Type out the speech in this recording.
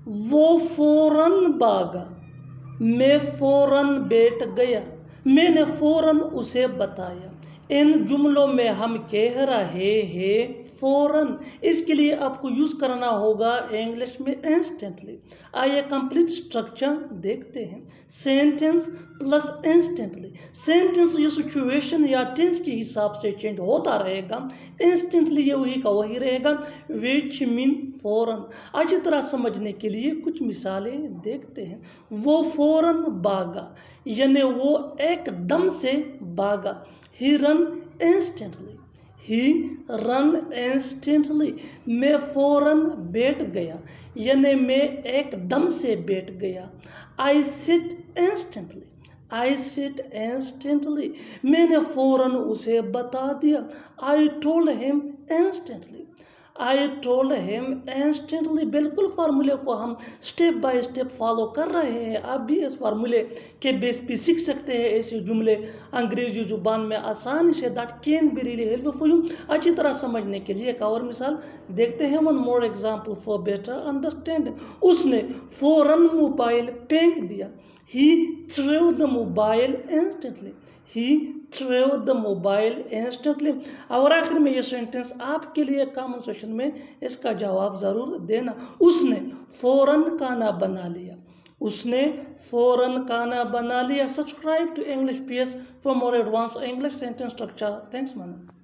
وہ فوراً بھاگا، میں فوراً بیٹھ گیا، میں نے فوراً اسے بتایا۔ ان جملوں میں ہم کہہ رہے ہیں فوراً، اس کے لیے آپ کو یوز کرنا ہوگا انگلش میں انسٹنٹلی۔ آئیے کمپلیٹ اسٹرکچر دیکھتے ہیں۔ سینٹنس پلس انسٹنٹلی، سینٹنس یہ سچویشن یا ٹینس کے حساب سے چینج ہوتا رہے گا، انسٹنٹلی یہ وہی کا وہی رہے گا، وچ مین فوراً۔ اچھی طرح سمجھنے کے لیے کچھ مثالیں دیکھتے ہیں۔ وہ فوراً بھاگا یعنی وہ ایک دم سے بھاگا۔ He run instantly. He run instantly. میں فوراً بیٹھ گیا یعنی میں ایک دم سے بیٹھ گیا۔ I sit instantly. I sit instantly. میں نے فوراً اسے بتا دیا۔ I told him instantly. I told him instantly. بالکل فارمولے کو ہم سٹیپ بائی سٹیپ فالو کر رہے ہیں۔ آپ بھی اس فارمولے کے بیس پہ سیکھ سکتے ہیں ایسے جملے انگریزی زبان میں آسانی سے۔ That can be really helpful for you. اچھی طرح سمجھنے کے لیے ایک اور مثال دیکھتے ہیں۔ One more example for better understanding. اس نے فوراً موبائل پھینک دیا۔ He threw the mobile instantly. He threw the mobile instantly. اور آخر میں یہ سینٹنس آپ کے لیے کامن سیشن میں اس کا جواب ضرور دینا۔ اس نے فوراً کھانا بنا لیا۔ اس نے فوراً کھانا بنا لیا۔ Subscribe to English PS for more advanced English sentence structure. Thanks, man.